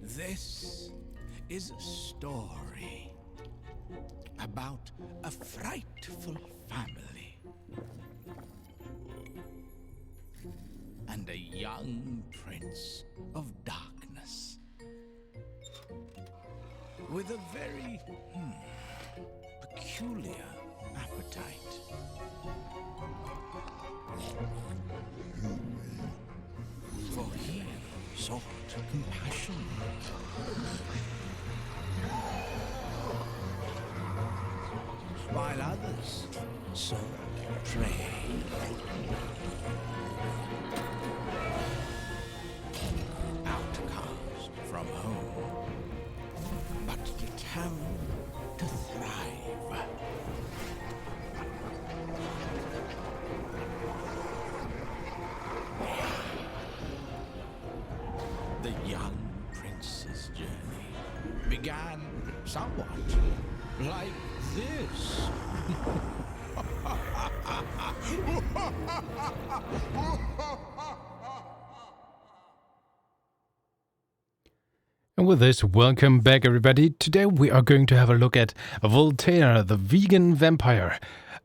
This is a story about a frightful family and a young prince of darkness with a very peculiar appetite. For he sought compassion. While others sought prey. Outcast from home, but determined to thrive. The young prince's journey began somewhat like this. And with this, welcome back everybody. Today we are going to have a look at Voltaire, the vegan vampire.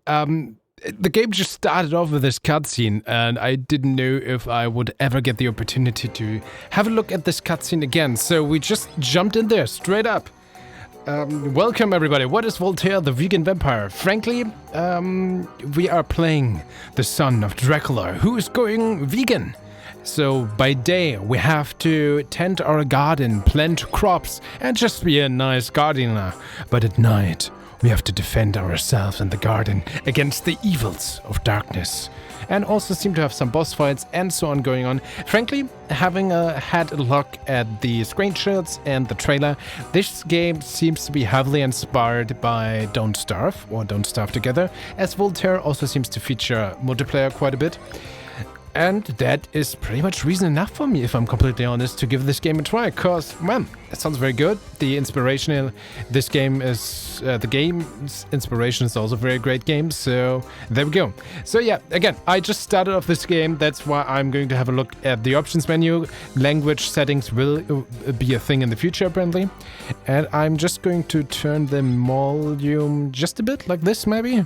The game just started off with this cutscene, and I didn't know if I would ever get the opportunity to have a look at this cutscene again. So we just jumped in there, straight up. Welcome everybody. What is Voltaire, the vegan vampire? Frankly, we are playing the son of Dracula, who is going vegan. So by day, we have to tend our garden, plant crops, and just be a nice gardener. But at night, we have to defend ourselves in the garden against the evils of darkness. And also seem to have some boss fights and so on going on. Frankly, having had a look at the screenshots and the trailer, this game seems to be heavily inspired by Don't Starve, or Don't Starve Together, as Voltaire also seems to feature multiplayer quite a bit. And that is pretty much reason enough for me, if I'm completely honest, to give this game a try, because, man, it sounds very good. The inspiration, this game is, the game's inspiration is also a very great game, so there we go. So yeah, again, I just started off this game, that's why I'm going to have a look at the options menu. Language settings will be a thing in the future, apparently. And I'm just going to turn the volume just a bit, like this, maybe?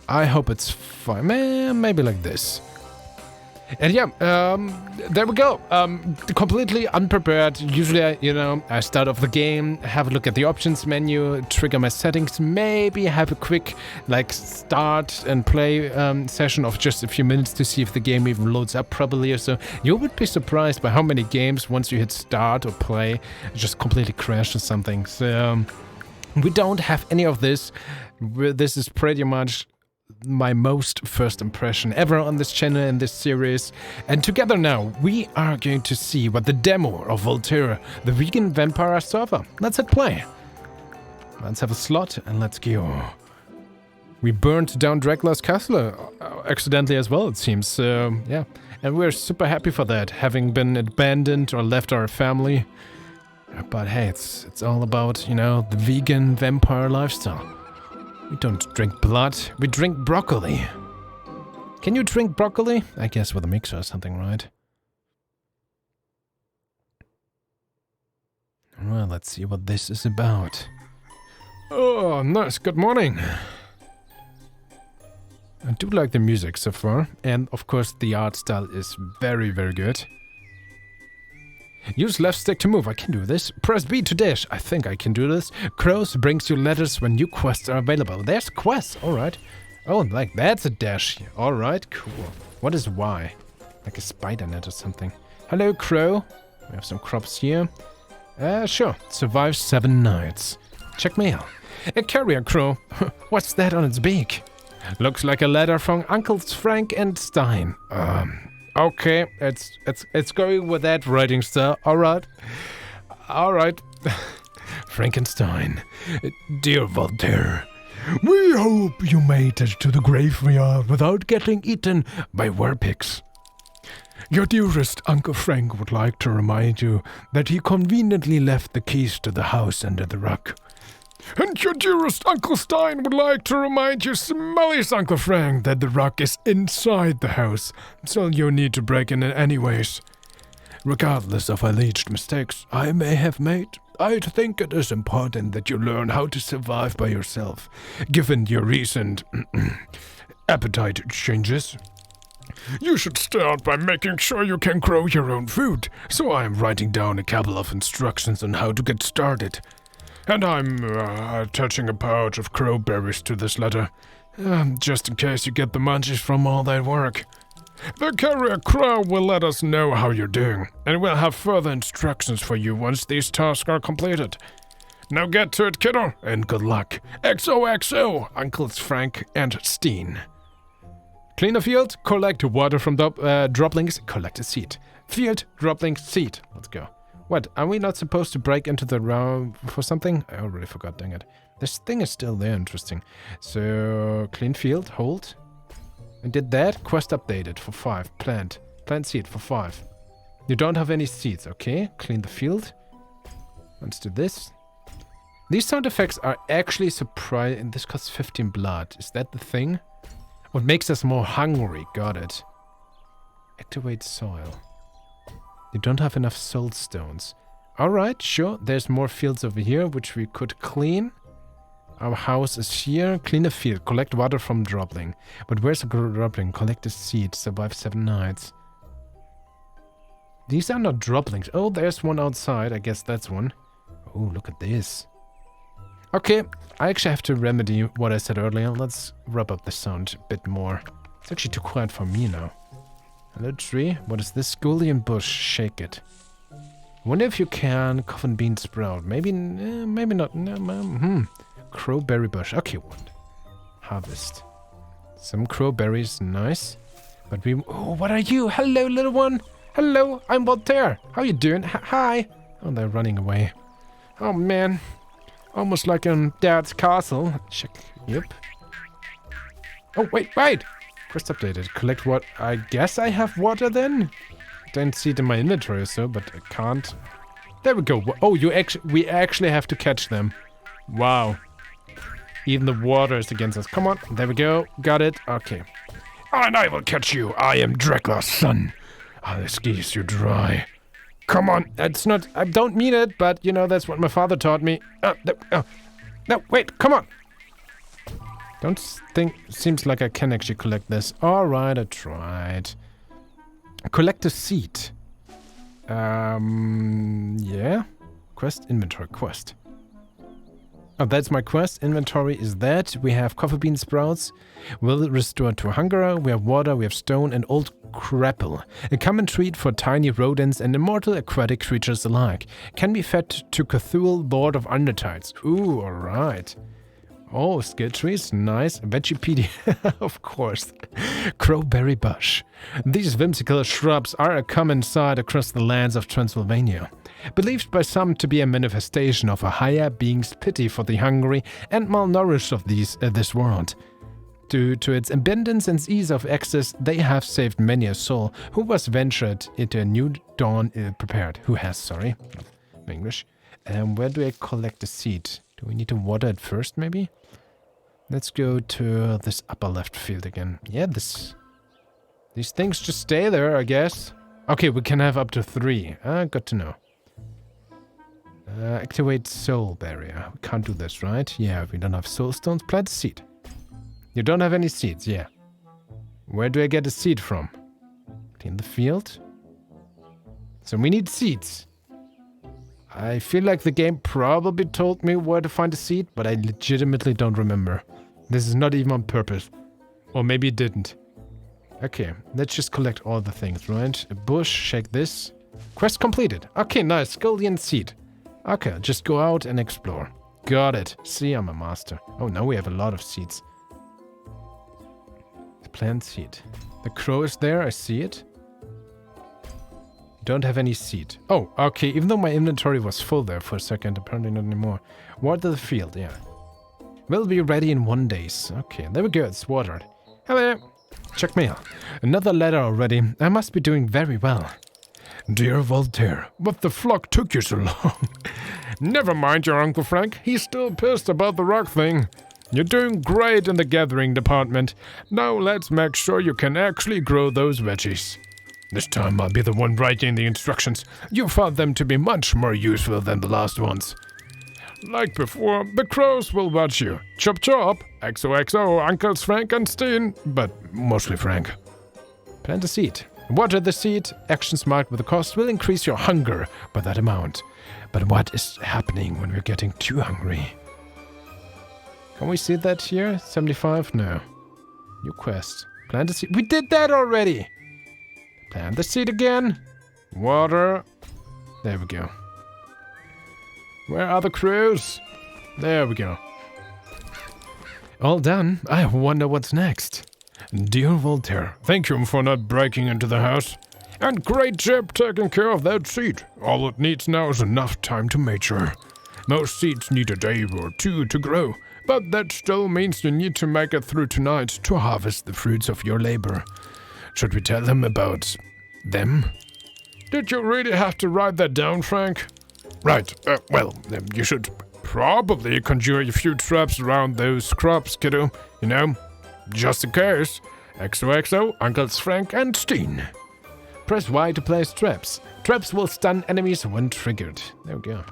I hope it's fine, maybe like this. And yeah, there we go. Completely unprepared. Usually, I start off the game, have a look at the options menu, trigger my settings, maybe have a quick start and play session of just a few minutes to see if the game even loads up properly or so. You would be surprised by how many games, once you hit start or play, just completely crash or something. So we don't have any of this. This is pretty much my most first impression ever on this channel in this series, and together now we are going to see what the demo of Voltaire, the vegan vampire server. Let's hit play. Let's have a slot and let's go. We burned down Dracula's castle accidentally as well, it seems. So yeah, and we're super happy for that, having been abandoned or left our family. But hey, it's all about, the vegan vampire lifestyle. We don't drink blood, we drink broccoli. Can you drink broccoli? I guess with a mixer or something, right? Well, let's see what this is about. Oh, nice, good morning. I do like the music so far, and of course the art style is very, very good. Use left stick to move. I can do this. Press B to dash. I think I can do this. Crows brings you letters when new quests are available. There's quests. Alright. Oh, that's a dash. Alright, cool. What is Y? Like a spider net or something. Hello, crow. We have some crops here. Sure. Survive 7 nights. Check mail. A carrier crow. What's that on its beak? Looks like a letter from Uncles Frank and Stein. Okay, it's going with that writing style. Alright. Frankenstein. Dear Voltaire, we hope you made it to the graveyard without getting eaten by werpigs. Your dearest Uncle Frank would like to remind you that he conveniently left the keys to the house under the rug. And your dearest Uncle Stein would like to remind you, smelliest Uncle Frank, that the rock is inside the house, so you need to break in it anyways. Regardless of alleged mistakes I may have made, I think it is important that you learn how to survive by yourself, given your recent appetite changes. You should start by making sure you can grow your own food, so I am writing down a couple of instructions on how to get started. And I'm attaching a pouch of crowberries to this letter, just in case you get the munchies from all that work. The carrier crow will let us know how you're doing, and we'll have further instructions for you once these tasks are completed. Now get to it, kiddo, and good luck. XOXO, Uncles Frank and Steen. Clean a field, collect water from droplings, collect a seed. Field, dropling, seed. Let's go. What, are we not supposed to break into the round for something? I already forgot, dang it. This thing is still there, interesting. So, clean field, hold. And did that. Quest updated for 5. Plant seed for 5. You don't have any seeds, okay. Clean the field. Let's do this. These sound effects are actually surprising. This costs 15 blood. Is that the thing? What makes us more hungry? Got it. Activate soil. You don't have enough soul stones. Alright, sure. There's more fields over here, which we could clean. Our house is here. Clean a field. Collect water from dropling. But where's the dropling? Collect a seed. Survive 7 nights. These are not droplings. Oh, there's one outside. I guess that's one. Oh, look at this. Okay, I actually have to remedy what I said earlier. Let's rub up the sound a bit more. It's actually too quiet for me now. Hello, tree. What is this? Scullion bush. Shake it. Wonder if you can coffin bean sprout. Maybe, maybe not. No, crowberry bush. Okay, what? Harvest. Some crowberries. Nice. But we... Oh, what are you? Hello, little one. Hello, I'm Voltaire. How you doing? Hi. Oh, they're running away. Oh, man. Almost like in Dad's castle. Check. Yep. Oh, wait. Quest updated. Collect what? I guess I have water then? Don't see it in my inventory or so, but I can't. There we go. Oh, we actually have to catch them. Wow. Even the water is against us. Come on. There we go. Got it. Okay. And I will catch you. I am Dracula's son. I'll squeeze you dry. Come on. It's not... I don't mean it, but, you know, that's what my father taught me. No, wait. Come on. Don't think... Seems like I can actually collect this. Alright, I tried. Collect a seed. Yeah. Quest, inventory, quest. Oh, that's my quest. Inventory is that. We have coffee bean sprouts. Will restore to hunger. We have water, we have stone, and old crapple. A common treat for tiny rodents and immortal aquatic creatures alike. Can be fed to Cthulhu, Lord of Undertides. Ooh, alright. Oh, skill trees, nice. Vegipedia, of course. Crowberry bush. These whimsical shrubs are a common sight across the lands of Transylvania. Believed by some to be a manifestation of a higher being's pity for the hungry and malnourished of this world. Due to its abundance and ease of access, they have saved many a soul who was ventured into a new dawn prepared. Who has, sorry. English. Where do I collect the seed? Do we need to water it first, maybe? Let's go to this upper left field again. Yeah, these things just stay there, I guess. Okay, we can have up to 3. Good to know. Activate soul barrier. We can't do this, right? Yeah, we don't have soul stones. Plant a seed. You don't have any seeds, yeah. Where do I get a seed from? Clean the field. So we need seeds. I feel like the game probably told me where to find a seed, but I legitimately don't remember. This is not even on purpose. Or maybe it didn't. Okay, let's just collect all the things, right? A bush, shake this. Quest completed. Okay, nice. Scullion seed. Okay, just go out and explore. Got it. See, I'm a master. Oh, now we have a lot of seeds. Plant seed. The crow is there, I see it. Don't have any seed. Oh, okay, even though my inventory was full there for a second, apparently not anymore. Water the field, yeah. Will be ready in 1 day. Okay, there we go, it's watered. Hello. Check mail. Another letter already. I must be doing very well. Dear Voltaire, what the flock took you so long? Never mind your Uncle Frank. He's still pissed about the rock thing. You're doing great in the gathering department. Now let's make sure you can actually grow those veggies. This time I'll be the one writing the instructions. You found them to be much more useful than the last ones. Like before, the crows will watch you. Chop chop, XOXO, Uncles Frank and Steen, but mostly Frank. Plant a seed. Water the seed. Actions marked with the cost will increase your hunger by that amount. But what is happening when we're getting too hungry? Can we see that here? 75? No. New quest. Plant a seed. We did that already! Plant the seed again. Water. There we go. Where are the crows? There we go. All done. I wonder what's next. Dear Voltaire, thank you for not breaking into the house. And great job taking care of that seed. All it needs now is enough time to mature. Most seeds need a day or two to grow, but that still means you need to make it through tonight to harvest the fruits of your labor. Should we tell them about them? Did you really have to write that down, Frank? Right, well, you should probably conjure a few traps around those crops, kiddo. You know, just in case. XOXO, Uncles Frank and Steen. Press Y to place traps. Traps will stun enemies when triggered. There we go.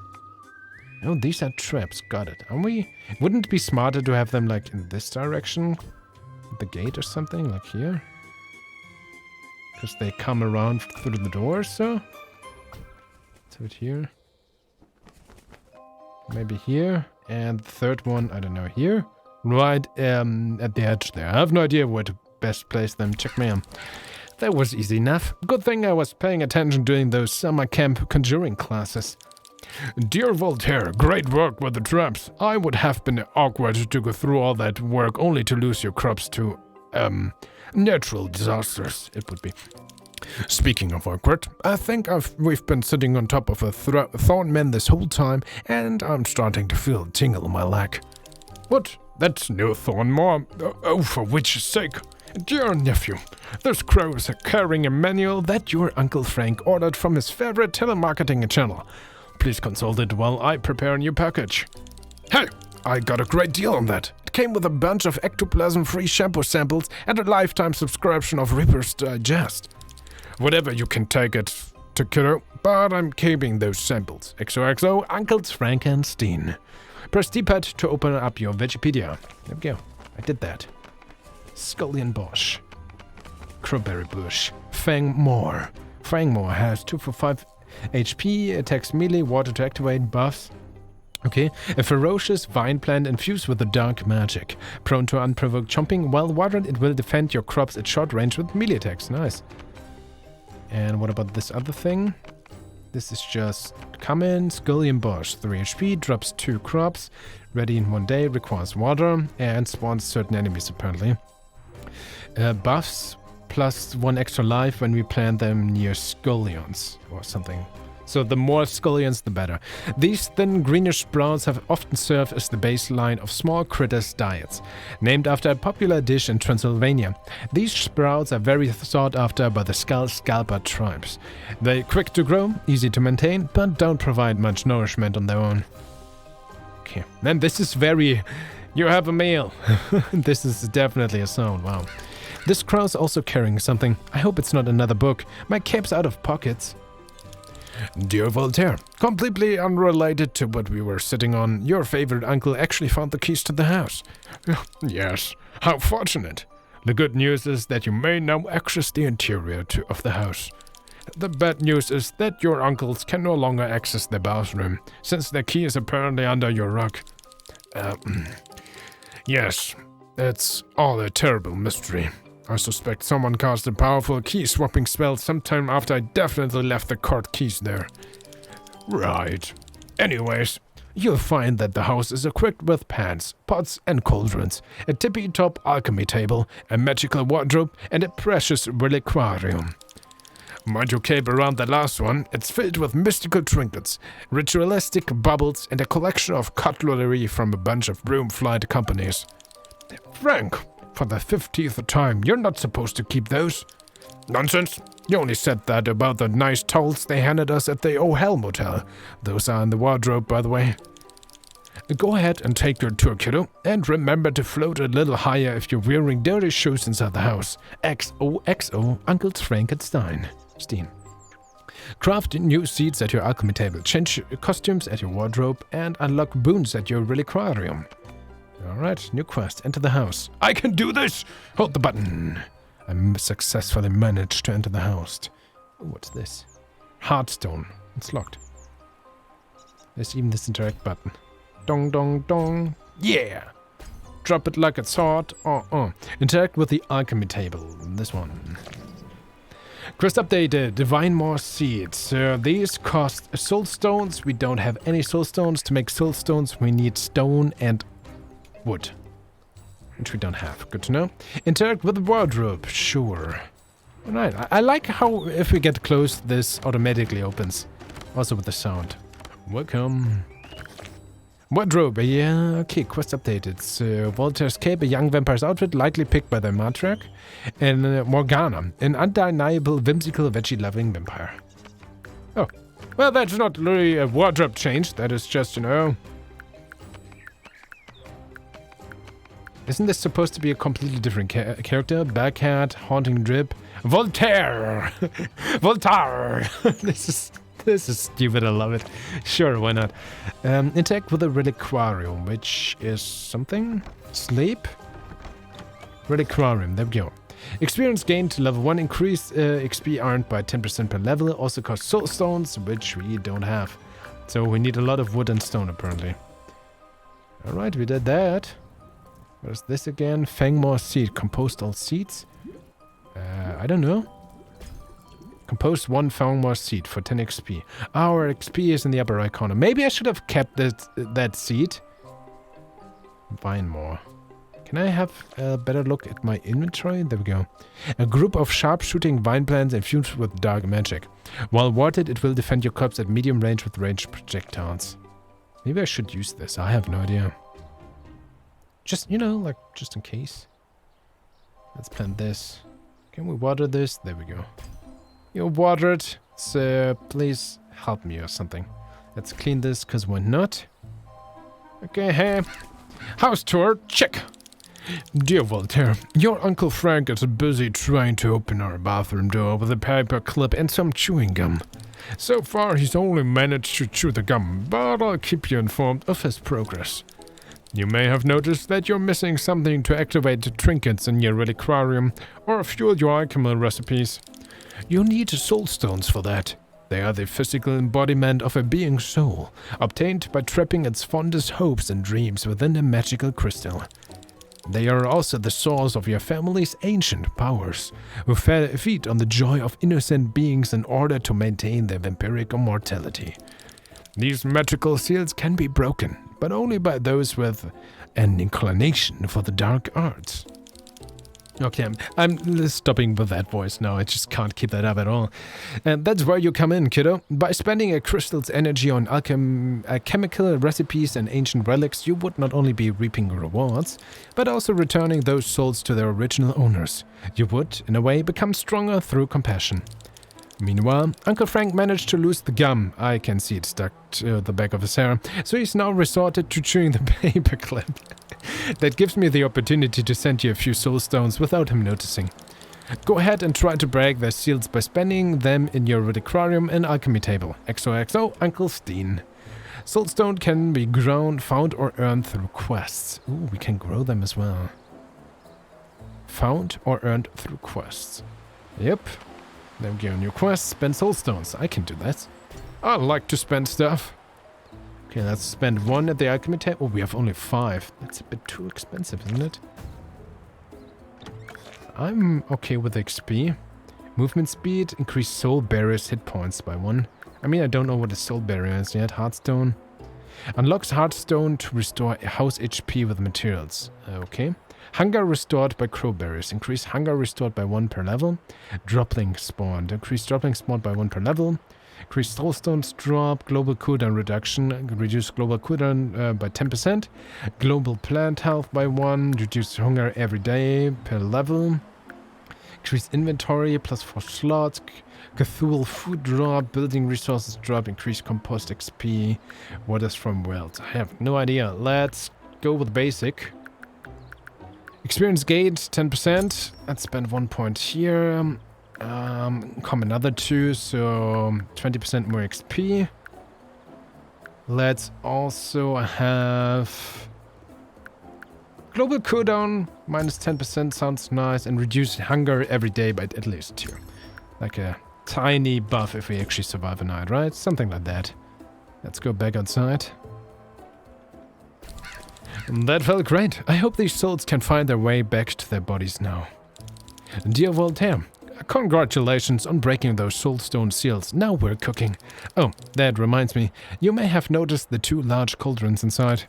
Oh, these are traps. Got it. Wouldn't it be smarter to have them like in this direction? The gate or something, like here? Because they come around through the door, so? Let's have it here. Maybe here. And the third one, I don't know, here? Right at the edge there. I have no idea where to best place them. Check me out. That was easy enough. Good thing I was paying attention during those summer camp conjuring classes. Dear Voltaire, great work with the traps. I would have been awkward to go through all that work only to lose your crops to, natural disasters, it would be. Speaking of awkward, I think we've been sitting on top of a thorn man this whole time, and I'm starting to feel a tingle in my leg. What? That's no thorn more. Oh, for which sake? Dear nephew, those crows are carrying a manual that your Uncle Frank ordered from his favorite telemarketing channel. Please consult it while I prepare a new package. Hey, I got a great deal on that. It came with a bunch of ectoplasm-free shampoo samples and a lifetime subscription of Reaper's Digest. Whatever, you can take it to kiddo, but I'm keeping those samples. XOXO, Uncles Frank and Steen. Press D-pad to open up your Wikipedia. There we go. I did that. Scullion Bosch. Crowberry Bush. Fangmore. Fangmore has 2 for 5 HP, attacks melee, water to activate, buffs. Okay. A ferocious vine plant infused with the dark magic. Prone to unprovoked chomping. While watered, it will defend your crops at short range with melee attacks. Nice. And what about this other thing? This is just common. Scullion Bosch. 3 HP, drops 2 crops. Ready in 1 day, requires water, and spawns certain enemies apparently. Buffs, plus 1 extra life when we plant them near scullions or something. So the more scullions, the better. These thin greenish sprouts have often served as the baseline of small critters' diets, named after a popular dish in Transylvania. These sprouts are very sought after by the scalper tribes. They're quick to grow, easy to maintain, but don't provide much nourishment on their own. Okay, then this is very... You have a meal. This is definitely a sound, wow. This crow's also carrying something. I hope it's not another book. My cape's out of pockets. Dear Voltaire, completely unrelated to what we were sitting on, your favorite uncle actually found the keys to the house. Yes, how fortunate. The good news is that you may now access the interior of the house. The bad news is that your uncles can no longer access their bathroom, since their key is apparently under your rug. Yes, it's all a terrible mystery. I suspect someone cast a powerful key-swapping spell sometime after I definitely left the court keys there. Right. Anyways, you'll find that the house is equipped with pans, pots, and cauldrons, a tippy-top alchemy table, a magical wardrobe, and a precious reliquarium. Mind your cape around the last one, it's filled with mystical trinkets, ritualistic bubbles, and a collection of cutlery from a bunch of broom-flight companies. Frank! For the 50th time, you're not supposed to keep those. Nonsense. You only said that about the nice towels they handed us at the Oh Hell Motel. Those are in the wardrobe, by the way. Go ahead and take your tour, kiddo. And remember to float a little higher if you're wearing dirty shoes inside the house. XOXO, Uncle Frankenstein. Steam. Craft new seats at your alchemy table. Change costumes at your wardrobe. And unlock boons at your reliquarium. Alright, new quest. Enter the house. I can do this! Hold the button. I successfully managed to enter the house. Ooh, what's this? Heartstone. It's locked. There's even this interact button. Dong, dong, dong. Yeah! Drop it like it's hot. Interact with the alchemy table. This one. Quest updated. Divine more seeds. These cost soul stones. We don't have any soul stones. To make soul stones, we need stone and wood. Which we don't have. Good to know. Interact with the wardrobe. Sure. Alright. I like how if we get close, this automatically opens. Also with the sound. Welcome. Wardrobe. Yeah. Okay. Quest updated. It's Voltaire's cape, a young vampire's outfit, likely picked by the matriarch. And Morgana, an undeniable, whimsical, veggie-loving vampire. Oh. Well, that's not really a wardrobe change. That is just, you know... Isn't this supposed to be a completely different character? Black hat, haunting drip. Voltaire! Voltaire! This is stupid, I love it. Sure, why not? Interact with the reliquarium, which is something? Sleep? Reliquarium, there we go. Experience gained to level 1, increased XP earned by 10% per level. Also costs soul stones, which we don't have. So we need a lot of wood and stone, apparently. Alright, we did that. What is this again? Fangmore seed. Compost all seeds? I don't know. Compost 1 Fangmore seed for 10 XP. Our XP is in the upper right corner. Maybe I should have kept that seed. Vinemore. Can I have a better look at my inventory? There we go. A group of sharp-shooting vine plants infused with dark magic. While watered, it will defend your crops at medium range with ranged projectiles. Maybe I should use this. I have no idea. Just, you know, like, just in case. Let's plant this. Can we water this? There we go. You water it. So, please help me or something. Let's clean this, because why not? Okay, hey. House tour, check. Dear Voltaire, your Uncle Frank is busy trying to open our bathroom door with a paper clip and some chewing gum. So far, he's only managed to chew the gum, but I'll keep you informed of his progress. You may have noticed that you're missing something to activate the trinkets in your reliquarium or fuel your alchemy recipes. You need soul stones for that. They are the physical embodiment of a being's soul, obtained by trapping its fondest hopes and dreams within a magical crystal. They are also the source of your family's ancient powers, who feed on the joy of innocent beings in order to maintain their vampiric immortality. These magical seals can be broken, but only by those with an inclination for the dark arts. Okay, I'm stopping with that voice now. I just can't keep that up at all. And that's where you come in, kiddo. By spending a crystal's energy on alchemical recipes and ancient relics, you would not only be reaping rewards, but also returning those souls to their original owners. You would, in a way, become stronger through compassion. Meanwhile, Uncle Frank managed to lose the gum. I can see it stuck to the back of his hair, so he's now resorted to chewing the paperclip. That gives me the opportunity to send you a few soul stones without him noticing. Go ahead and try to break their seals by spending them in your reliquarium and alchemy table. XOXO, Uncle Steen. Soulstone can be grown, found, or earned through quests. Ooh, we can grow them as well. Found or earned through quests. Yep. There we go, new quest, spend soulstones. I can do that. I like to spend stuff. Okay, let's spend 1 at the alchemy table. Oh, we have only 5. That's a bit too expensive, isn't it? I'm okay with XP. Movement speed, increase soul barrier's hit points by 1. I mean, I don't know what a soul barrier is yet. Heartstone. Unlocks Heartstone to restore house HP with materials. Okay. Hunger restored by crowberries. Increase hunger restored by 1 per level. Dropling spawned. Increase dropling spawned by 1 per level. Increase soulstones drop. Global cooldown reduction. Reduce global cooldown by 10%. Global plant health by 1. Reduce hunger every day per level. Increase inventory, +4 slots. Cthulhu food drop, building resources drop, increase compost XP. What is from wealth? I have no idea. Let's go with basic. Experience gained 10%. Let's spend 1 point here. Come another 2, so 20% more XP. Let's also have global cooldown, -10% sounds nice, and reduce hunger every day by at least 2. Like a tiny buff if we actually survive a night, right? Something like that. Let's go back outside. That felt great. I hope these souls can find their way back to their bodies now. Dear Voltaire, congratulations on breaking those soulstone seals. Now we're cooking. Oh, that reminds me. You may have noticed the 2 large cauldrons inside.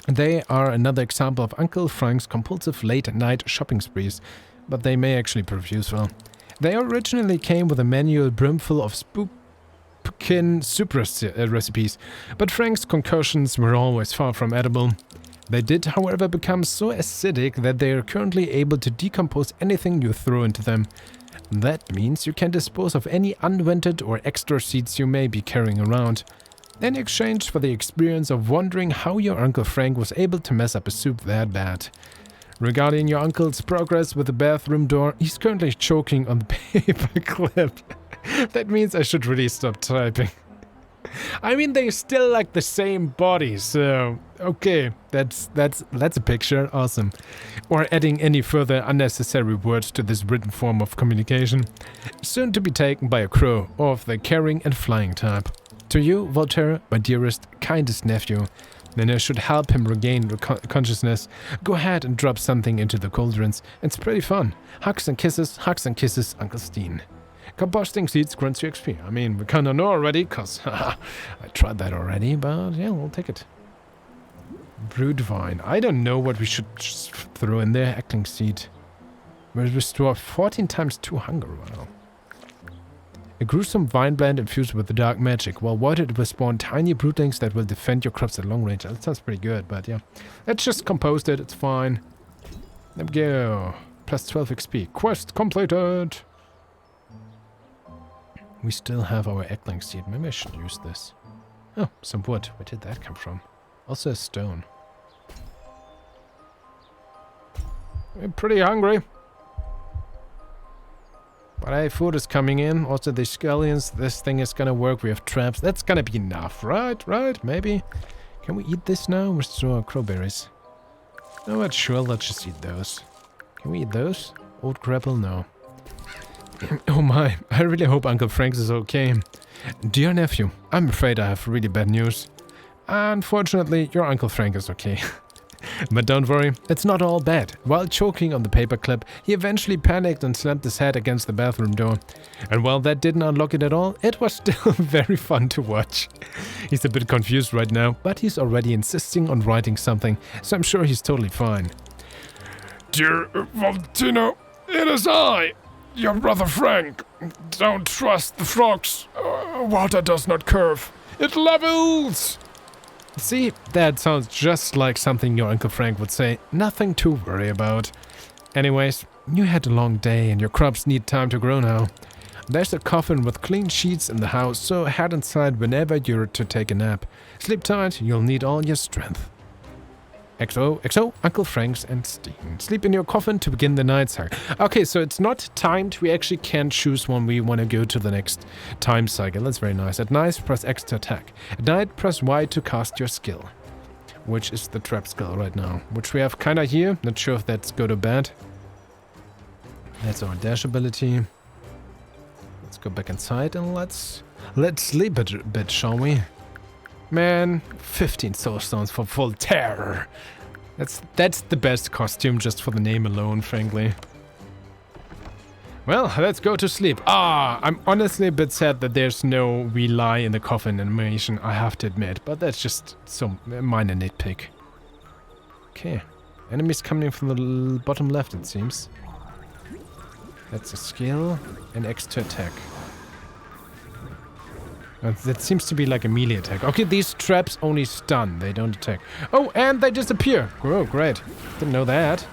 They are another example of Uncle Frank's compulsive late-night shopping sprees, but they may actually prove useful. They originally came with a manual brimful of spookin soup recipes, but Frank's concoctions were always far from edible. They did, however, become so acidic that they are currently able to decompose anything you throw into them. That means you can dispose of any unwanted or extra seeds you may be carrying around, in exchange for the experience of wondering how your Uncle Frank was able to mess up a soup that bad. Regarding your uncle's progress with the bathroom door, he's currently choking on the paper clip. That means I should really stop typing. I mean, they're still like the same body, so okay, that's a picture, awesome. Or adding any further unnecessary words to this written form of communication. Soon to be taken by a crow of the caring and flying type. To you, Voltaire, my dearest, kindest nephew, then I should help him regain consciousness. Go ahead and drop something into the cauldrons. It's pretty fun. Hugs and kisses, Uncle Steen. Composting seeds grants you XP. I mean, we kinda know already, cause I tried that already, but yeah, we'll take it. Brewed vine. I don't know what we should just throw in there. Eckling seed. Will restore 14 times 2 hunger. Wow. A gruesome vine blend infused with the dark magic. While watered, it will spawn tiny broodlings that will defend your crops at long range. That sounds pretty good, but yeah. Let's just compost it. It's fine. There we go. Plus 12 XP. Quest completed. We still have our eggling seed. Maybe I should use this. Oh, some wood. Where did that come from? Also a stone. We're pretty hungry. But hey, food is coming in. Also the scallions. This thing is gonna work. We have traps. That's gonna be enough, right? Right? Maybe. Can we eat this now? Restore crowberries. No, not sure. Let's just eat those. Can we eat those? Old grapple? No. Oh my, I really hope Uncle Frank is okay. Dear nephew, I'm afraid I have really bad news. Unfortunately, your Uncle Frank is okay. But don't worry, it's not all bad. While choking on the paperclip, he eventually panicked and slammed his head against the bathroom door. And while that didn't unlock it at all, it was still very fun to watch. He's a bit confused right now, but he's already insisting on writing something, so I'm sure he's totally fine. Dear Valentino, it is I, your brother Frank. Don't trust the frogs. Water does not curve. It levels! See, that sounds just like something your Uncle Frank would say. Nothing to worry about. Anyways, you had a long day and your crops need time to grow now. There's a coffin with clean sheets in the house, so head inside whenever you're to take a nap. Sleep tight, you'll need all your strength. XO, Uncle Frank's and Steen. Sleep in your coffin to begin the night cycle. Okay, so it's not timed. We actually can choose when we want to go to the next time cycle. That's very nice. At night, press X to attack. At night, press Y to cast your skill. Which is the trap skill right now. Which we have kind of here. Not sure if that's good or bad. That's our dash ability. Let's go back inside and let's sleep a bit, shall we? Man, 15 soulstones for Voltaire. That's the best costume just for the name alone, frankly. Well, let's go to sleep. I'm honestly a bit sad that there's no we lie in the coffin animation, I have to admit, but that's just some minor nitpick. Okay, enemies coming from the bottom left, it seems. That's a skill and X to attack. That seems to be like a melee attack. Okay, these traps only stun. They don't attack. Oh, and they disappear. Oh, great. Didn't know that.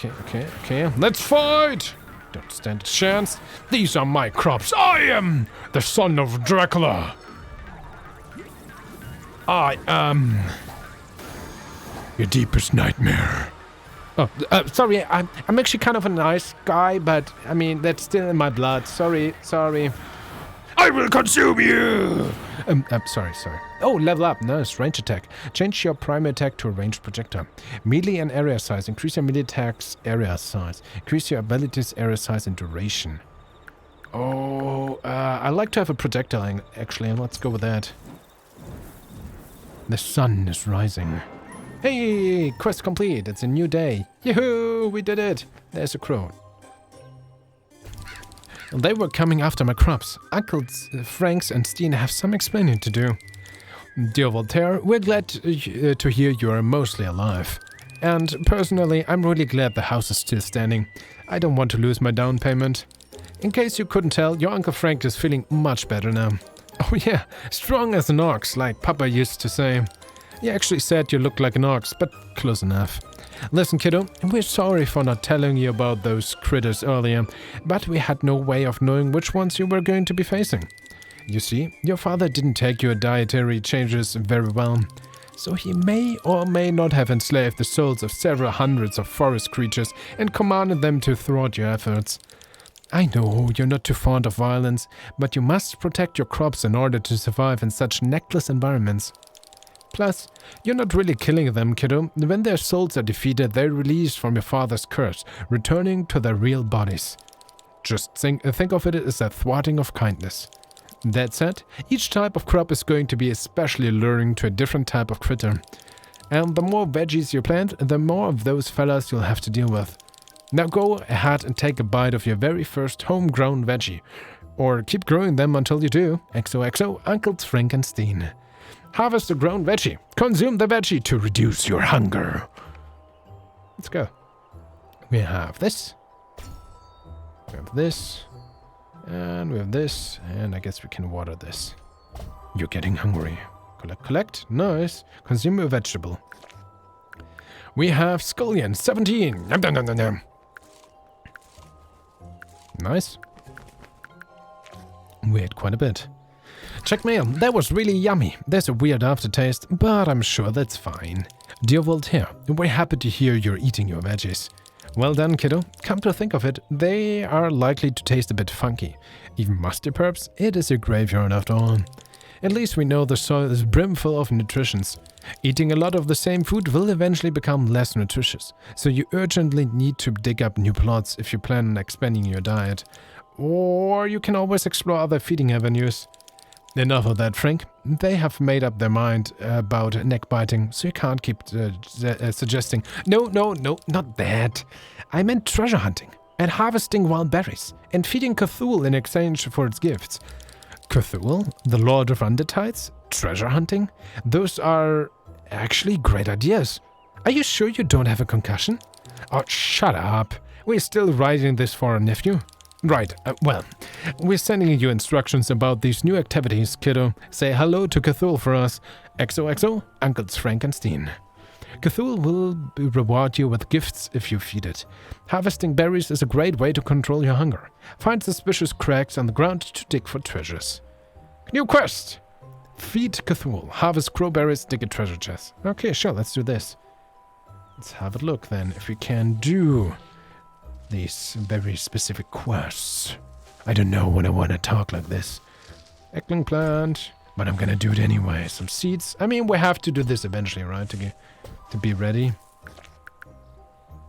Okay. Let's fight! Don't stand a chance. These are my crops. I am the son of Dracula. I am your deepest nightmare. Oh, sorry, I'm actually kind of a nice guy, but I mean, that's still in my blood. Sorry. I will consume you! Sorry. Oh, level up. Nice. Range attack. Change your primary attack to a ranged projectile. Melee and area size. Increase your melee attack's area size. Increase your ability's area size and duration. Oh, I like to have a projectile, actually. Let's go with that. The sun is rising. Hey, quest complete. It's a new day. Yoo-hoo, we did it. There's a crow. They were coming after my crops. Uncles Franks and Steen have some explaining to do. Dear Voltaire, we're glad to hear you are mostly alive. And personally, I'm really glad the house is still standing. I don't want to lose my down payment. In case you couldn't tell, your Uncle Frank is feeling much better now. Oh yeah, strong as an ox, like Papa used to say. He actually said you look like an ox, but close enough. Listen, kiddo, we're sorry for not telling you about those critters earlier, but we had no way of knowing which ones you were going to be facing. You see, your father didn't take your dietary changes very well, so he may or may not have enslaved the souls of several hundreds of forest creatures and commanded them to thwart your efforts. I know you're not too fond of violence, but you must protect your crops in order to survive in such neckless environments. Plus, you're not really killing them, kiddo. When their souls are defeated, they're released from your father's curse, returning to their real bodies. Just think of it as a thwarting of kindness. That said, each type of crop is going to be especially alluring to a different type of critter. And the more veggies you plant, the more of those fellas you'll have to deal with. Now go ahead and take a bite of your very first homegrown veggie. Or keep growing them until you do. XOXO, Uncles Frank and Steen. Harvest the grown veggie. Consume the veggie to reduce your hunger. Let's go. We have this. We have this. And we have this. And I guess we can water this. You're getting hungry. Collect. Nice. Consume a vegetable. We have Scullion, 17. Nom, nom, nom, nom, nom. Nice. We ate quite a bit. Check mail. That was really yummy. There's a weird aftertaste, but I'm sure that's fine. Dear Voltaire, we're happy to hear you're eating your veggies. Well done, kiddo. Come to think of it, they are likely to taste a bit funky. Even musty perps, it is a graveyard after all. At least we know the soil is brimful of nutritions. Eating a lot of the same food will eventually become less nutritious, so you urgently need to dig up new plots if you plan on expanding your diet. Or you can always explore other feeding avenues. Enough of that, Frank. They have made up their mind about neck biting, so you can't keep suggesting. No, not that. I meant treasure hunting, and harvesting wild berries, and feeding Cthulhu in exchange for its gifts. Cthulhu, the Lord of Undertides? Treasure hunting? Those are actually great ideas. Are you sure you don't have a concussion? Oh, shut up. We're still writing this for our nephew. Right, well, we're sending you instructions about these new activities, kiddo. Say hello to Cthulhu for us. XOXO, Uncles Frank and Steen. Cthulhu will reward you with gifts if you feed it. Harvesting berries is a great way to control your hunger. Find suspicious cracks on the ground to dig for treasures. New quest! Feed Cthulhu. Harvest crowberries, dig a treasure chest. Okay, sure, let's do this. Let's have a look then if we can do these very specific quests. I don't know when I want to talk like this. Eggling plant, but I'm gonna do it anyway. Some seeds. I mean, we have to do this eventually, right? To be ready.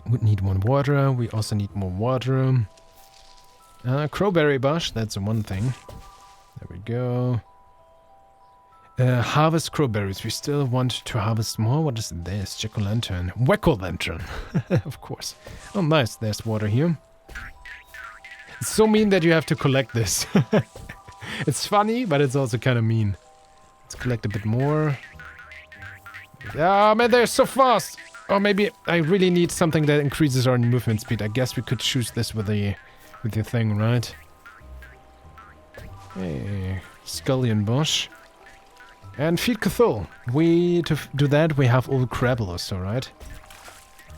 We need one water. We also need more water. Crowberry bush, that's one thing. There we go. Harvest crowberries. We still want to harvest more. What is this? Jack-o'-lantern. Whack-o'-lantern. Of course. Oh, nice. There's water here. It's so mean that you have to collect this. It's funny, but it's also kind of mean. Let's collect a bit more. Ah, man, they're so fast. Or maybe I really need something that increases our movement speed. I guess we could choose this with the thing, right? Hey, Scullion bush. And feed Cthulhu. To do that, we have all Crabblers, alright?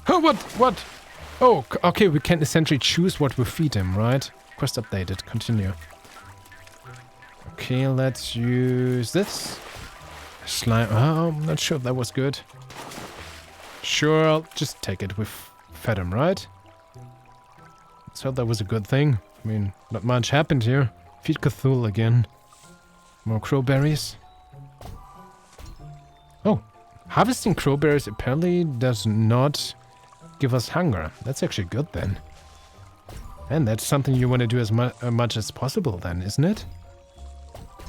Oh, what? Oh, okay, we can essentially choose what we feed him, right? Quest updated. Continue. Okay, let's use this. Slime. Oh, I'm not sure if that was good. Sure, I'll just take it. We've fed him, right? So that was a good thing. I mean, not much happened here. Feed Cthulhu again. More crowberries. Oh, harvesting crowberries apparently does not give us hunger. That's actually good then. And that's something you want to do as much as possible then, isn't it?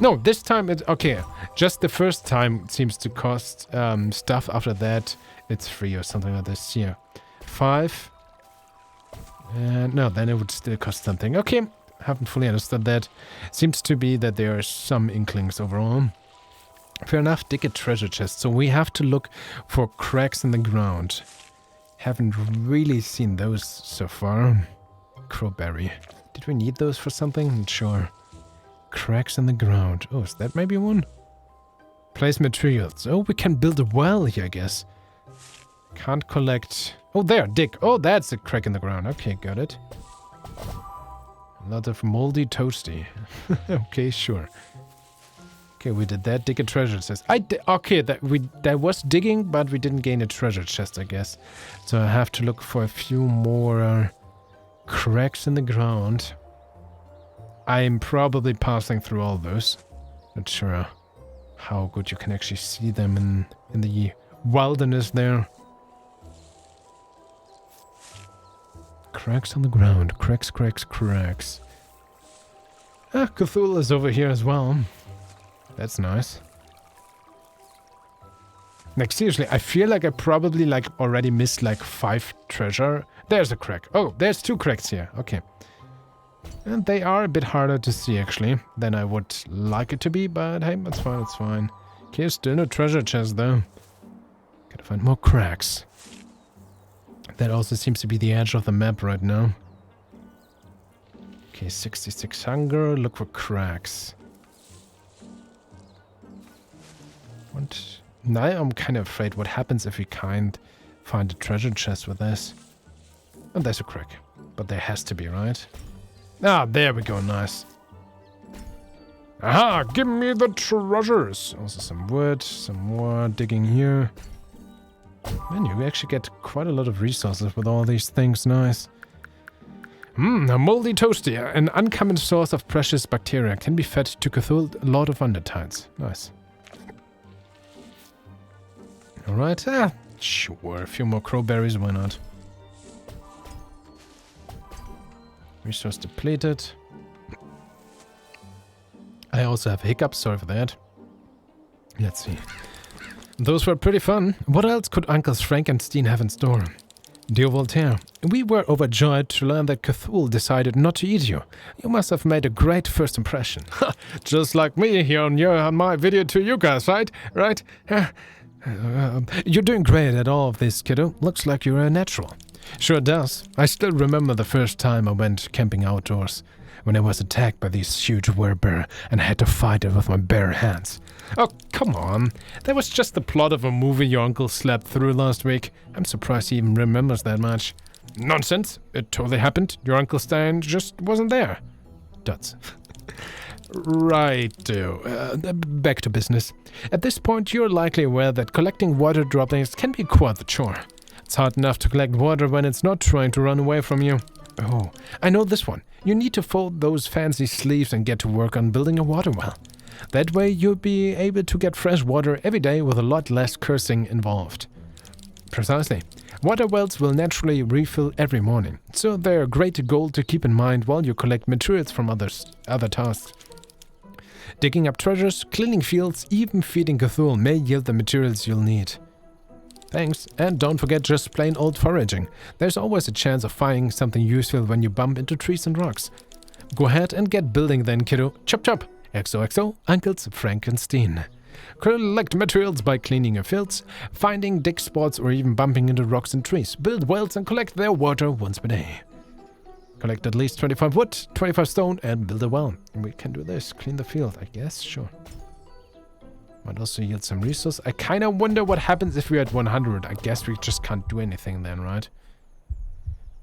No, this time it... Okay, just the first time it seems to cost stuff. After that, it's free or something like this. Here. 5. And no, then it would still cost something. Okay, haven't fully understood that. Seems to be that there are some inklings overall. Fair enough, dig a treasure chest. So we have to look for cracks in the ground. Haven't really seen those so far. Crowberry. Did we need those for something? Not sure. Cracks in the ground. Oh, is that maybe one? Place materials. Oh, we can build a well here, I guess. Can't collect... Oh, there, dig. Oh, that's a crack in the ground. Okay, got it. A lot of moldy toasty. Okay, sure. Okay, we did that. Dig a treasure chest. Okay, that was digging, but we didn't gain a treasure chest, I guess. So I have to look for a few more cracks in the ground. I'm probably passing through all those. Not sure how good you can actually see them in the wilderness there. Cracks on the ground. Cracks, cracks, cracks. Ah, Cthulhu is over here as well. That's nice. Like, seriously, I feel like I probably, like, already missed, like, 5 treasure. There's a crack. Oh, there's 2 cracks here. Okay. And they are a bit harder to see, actually, than I would like it to be, but hey, that's fine, it's fine. Okay, still no treasure chest, though. Gotta find more cracks. That also seems to be the edge of the map right now. Okay, 66 hunger. Look for cracks. What? Now I'm kind of afraid what happens if we can't find a treasure chest with this. Oh, there's a crack. But there has to be, right? Ah, there we go. Nice. Aha! Give me the treasures! Also some wood, some more digging here. Man, you actually get quite a lot of resources with all these things. Nice. A moldy toasty, an uncommon source of precious bacteria, can be fed to Cthulhu, Lord of Undertides. Nice. Alright, sure, a few more crowberries, why not? Resource depleted. I also have hiccups, sorry for that. Let's see. Those were pretty fun. What else could Uncles Frank and Steen have in store? Dear Voltaire, we were overjoyed to learn that Cthulhu decided not to eat you. You must have made a great first impression. Just like me here on my video to you guys, right? Right? You're doing great at all of this, kiddo. Looks like you're a natural. Sure does. I still remember the first time I went camping outdoors, when I was attacked by this huge werebear and I had to fight it with my bare hands. Oh, come on. That was just the plot of a movie your uncle slept through last week. I'm surprised he even remembers that much. Nonsense. It totally happened. Your Uncle Stein just wasn't there. Dots. Righto. Back to business. At this point, you're likely aware that collecting water droplets can be quite the chore. It's hard enough to collect water when it's not trying to run away from you. Oh, I know this one. You need to fold those fancy sleeves and get to work on building a water well. That way you'll be able to get fresh water every day with a lot less cursing involved. Precisely. Water wells will naturally refill every morning, so they're a great goal to keep in mind while you collect materials from other tasks. Digging up treasures, cleaning fields, even feeding Cthulhu may yield the materials you'll need. Thanks, and don't forget just plain old foraging. There's always a chance of finding something useful when you bump into trees and rocks. Go ahead and get building then, kiddo. Chop chop! XOXO, Uncles Frankenstein. Collect materials by cleaning your fields, finding dig spots or even bumping into rocks and trees. Build wells and collect their water once per day. Collect at least 25 wood, 25 stone and build a well. And we can do this. Clean the field, I guess, sure. Might also yield some resource. I kind of wonder what happens if we're at 100. I guess we just can't do anything then, right?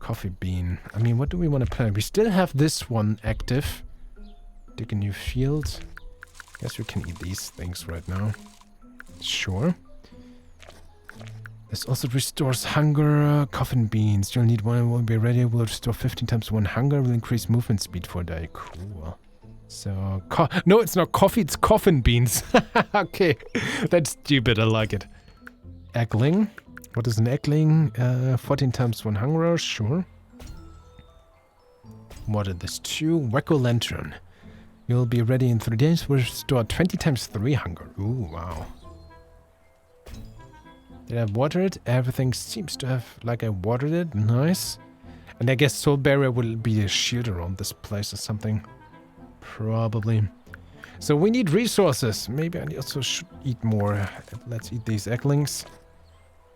Coffee bean. I mean, what do we want to plant? We still have this one active. Dig a new field. Guess we can eat these things right now. Sure. This also restores hunger. Coffin beans. You'll need one and won't be ready. Will restore 15 times 1 hunger. Will increase movement speed for a day. Cool. So, no, it's not coffee. It's coffin beans. Okay. That's stupid. I like it. Eggling. What is an eggling? 14 times 1 hunger. Sure. What is this? 2. Wacko lantern. You'll be ready in 3 days. Will restore 20 times 3 hunger. Ooh, wow. Did I water it? Everything seems to have, like I watered it. Nice. And I guess soul barrier will be a shield around this place or something. Probably. So we need resources. Maybe I also should eat more. Let's eat these egglings.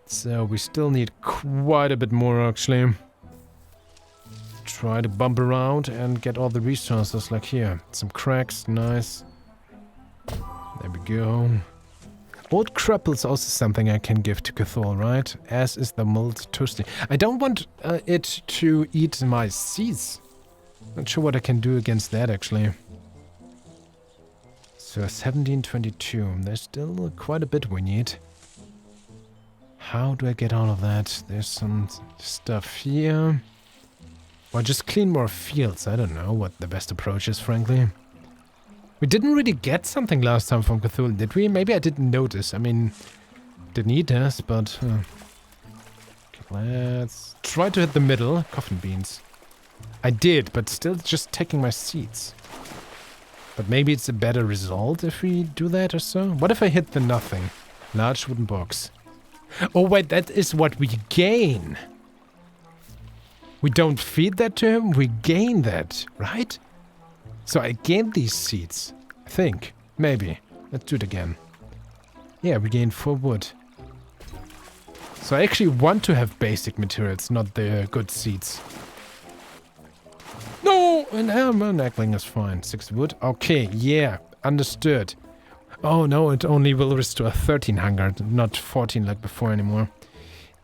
So we still need quite a bit more actually. Try to bump around and get all the resources like here. Some cracks. Nice. There we go. Old crapple is also something I can give to Cthulhu, right? As is the mulled toasty. I don't want it to eat my seeds. Not sure what I can do against that, actually. So, 1722. There's still quite a bit we need. How do I get all of that? There's some stuff here. Or just clean more fields. I don't know what the best approach is, frankly. We didn't really get something last time from Cthulhu, did we? Maybe I didn't notice. I mean, didn't eat us, but... Okay, let's try to hit the middle. Coffin beans. I did, but still just taking my seeds. But maybe it's a better result if we do that or so. What if I hit the nothing? Large wooden box. Oh wait, that is what we gain. We don't feed that to him, we gain that, right? So I gained these seeds, I think. Maybe. Let's do it again. Yeah, we gained 4 wood. So I actually want to have basic materials, not the good seeds. No! An eggling is fine. 6 wood. Okay, yeah. Understood. Oh no, it only will restore 13 hunger, not 14 like before anymore.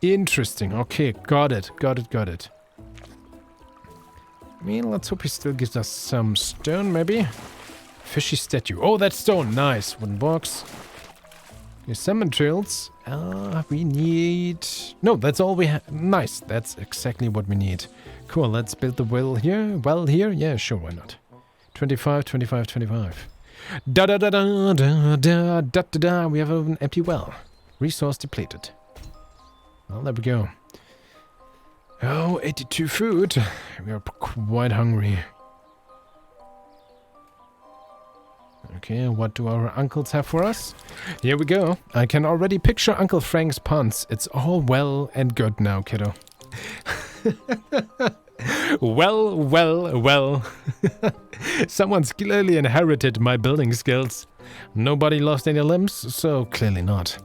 Interesting. Okay, got it. Got it. I mean, let's hope he still gives us some stone, maybe? Fishy statue. Oh, that's stone. Nice. Wooden box. Here's some materials. We need... No, that's all we have. Nice. That's exactly what we need. Cool. Let's build the well here. Well here? Yeah, sure. Why not? 25, 25, 25. Da-da-da-da-da-da-da-da-da. We have an empty well. Resource depleted. Well, there we go. Oh, 82 food. We are quite hungry. Okay, what do our uncles have for us? Here we go. I can already picture Uncle Frank's puns. It's all well and good now, kiddo. Well. Someone's clearly inherited my building skills. Nobody lost any limbs, so clearly not.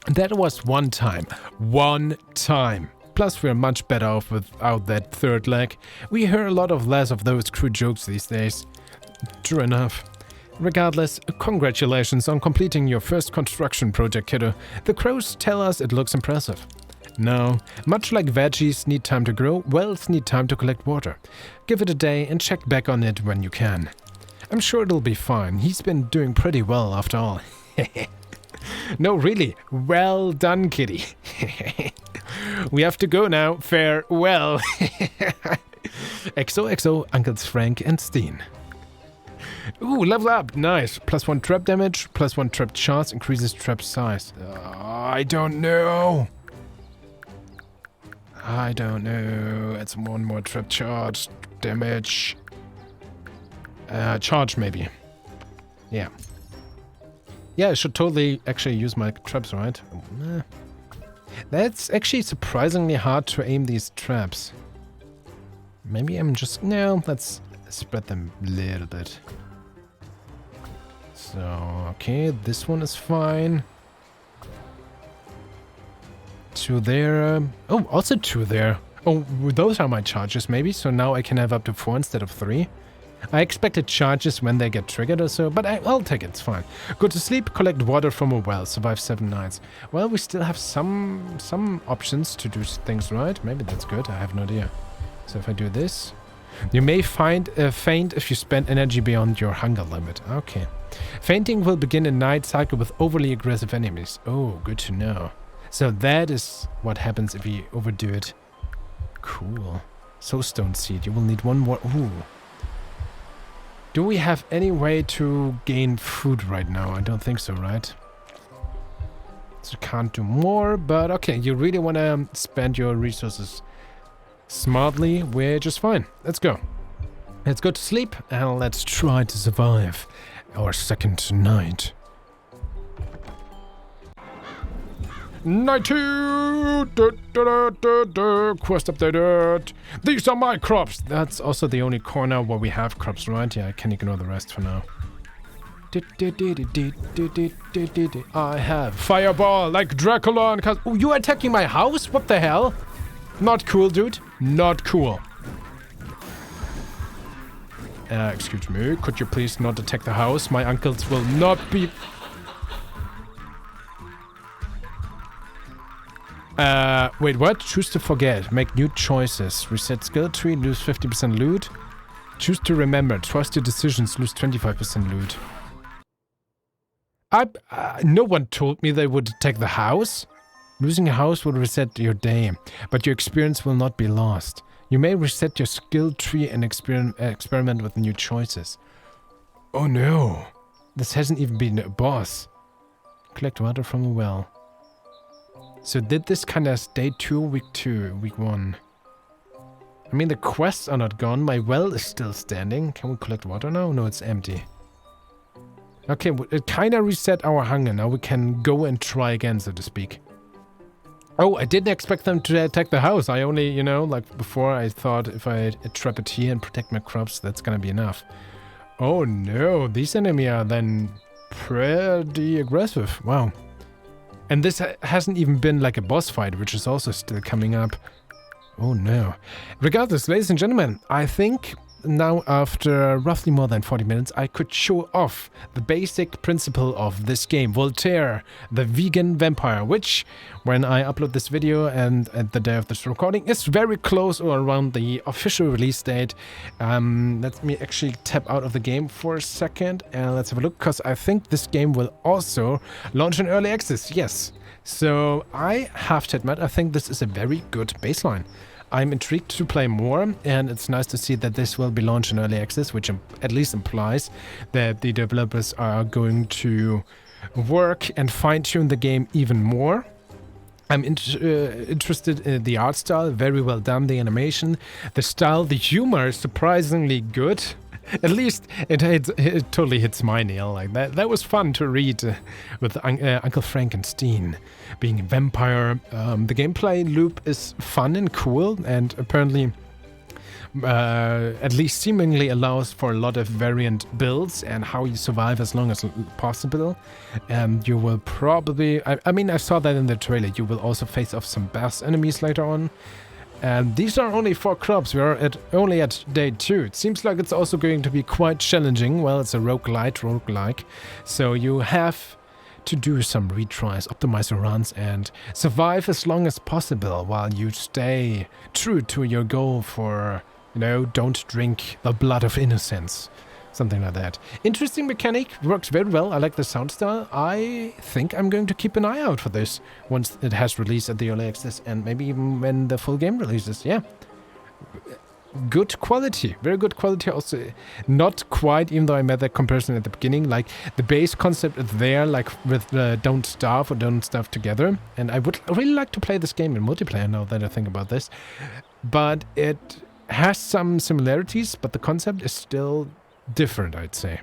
That was one time. One time. Plus, we're much better off without that third leg. We hear a lot less of those crude jokes these days. True enough. Regardless, congratulations on completing your first construction project, kiddo. The crows tell us it looks impressive. No, much like veggies need time to grow, wells need time to collect water. Give it a day and check back on it when you can. I'm sure it'll be fine. He's been doing pretty well after all. No, really. Well done, kitty. We have to go now. Farewell. XOXO, Uncles Frank and Steen. Ooh, level up. Nice. +1 trap damage, +1 trap chance, increases trap size. I don't know. It's 1 more trap charge. Damage. Charge, maybe. Yeah. Yeah, I should totally actually use my traps, right? That's actually surprisingly hard to aim these traps. Maybe I'm just... No, let's spread them a little bit. So, okay, this one is fine. 2 there. Oh, also 2 there. Oh, those are my charges, maybe. So now I can have up to 4 instead of 3. I expected charges when they get triggered or so, but I'll take it, it's fine. Go to sleep, collect water from a well, survive 7 nights. Well, we still have some options to do things right. Maybe that's good, I have no idea. So if I do this, you may find faint if you spend energy beyond your hunger limit. Okay. Fainting will begin a night cycle with overly aggressive enemies. Oh, good to know. So that is what happens if you overdo it. Cool. Soulstone seed. You will need one more. Ooh. Do we have any way to gain food right now? I don't think so, right? So can't do more, but okay, you really want to spend your resources smartly. We're just fine. Let's go. Let's go to sleep and let's try to survive our second night. Night 2! Quest updated. These are my crops. That's also the only corner where we have crops, right? Yeah, I can ignore the rest for now. I have fireball like Dracula and oh, you attacking my house? What the hell? Not cool, dude. Not cool. Excuse me. Could you please not attack the house? My uncles will not be... wait, what? Choose to forget. Make new choices. Reset skill tree, lose 50% loot. Choose to remember. Trust your decisions, lose 25% loot. No one told me they would attack the house. Losing a house will reset your day, but your experience will not be lost. You may reset your skill tree and experiment with new choices. Oh no. This hasn't even been a boss. Collect water from a well. So did this kind of day 2, week 2, week 1? I mean, the quests are not gone. My well is still standing. Can we collect water now? No, it's empty. Okay, it kind of reset our hunger. Now we can go and try again, so to speak. Oh, I didn't expect them to attack the house. I only, you know, like before I thought if I trap it here and protect my crops, that's gonna be enough. Oh no, these enemies are then pretty aggressive. Wow. And this hasn't even been like a boss fight, which is also still coming up. Oh no. Regardless, ladies and gentlemen, I think now after roughly more than 40 minutes, I could show off the basic principle of this game, Voltaire, the vegan vampire, which when I upload this video and at the day of this recording is very close or around the official release date. Let me actually tap out of the game for a second and let's have a look, because I think this game will also launch in early access. Yes. So I have to admit, I think this is a very good baseline. I'm intrigued to play more, and it's nice to see that this will be launched in early access, which at least implies that the developers are going to work and fine-tune the game even more. I'm interested in the art style, very well done, the animation, the style, the humor is surprisingly good. At least it totally hits my nail. Like that was fun to read with Uncle Frankenstein being a vampire. The gameplay loop is fun and cool, and apparently at least seemingly allows for a lot of variant builds and how you survive as long as possible. And you will probably, I mean, I saw that in the trailer, you will also face off some boss enemies later on. And these are only 4 crops. We are only at day 2. It seems like it's also going to be quite challenging. Well, it's a roguelike. So you have to do some retries, optimize your runs, and survive as long as possible while you stay true to your goal for, you know, don't drink the blood of innocence. Something like that. Interesting mechanic, works very well. I like the sound style. I think I'm going to keep an eye out for this once it has released at the early access and maybe even when the full game releases. Yeah. Good quality. Very good quality. Also, not quite, even though I made that comparison at the beginning, like the base concept is there, like with Don't Starve or Don't Starve Together. And I would really like to play this game in multiplayer now that I think about this. But it has some similarities, but the concept is still different, I'd say.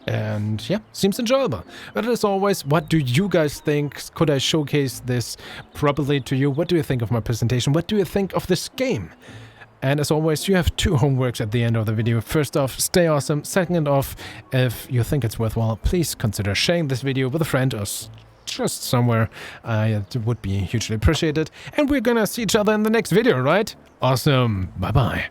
And yeah, seems enjoyable. But as always, what do you guys think? Could I showcase this properly to you? What do you think of my presentation? What do you think of this game? And as always, you have 2 homeworks at the end of the video. First off, stay awesome. Second off, if you think it's worthwhile, please consider sharing this video with a friend or just somewhere. It would be hugely appreciated. And we're gonna see each other in the next video, right? Awesome. Bye-bye.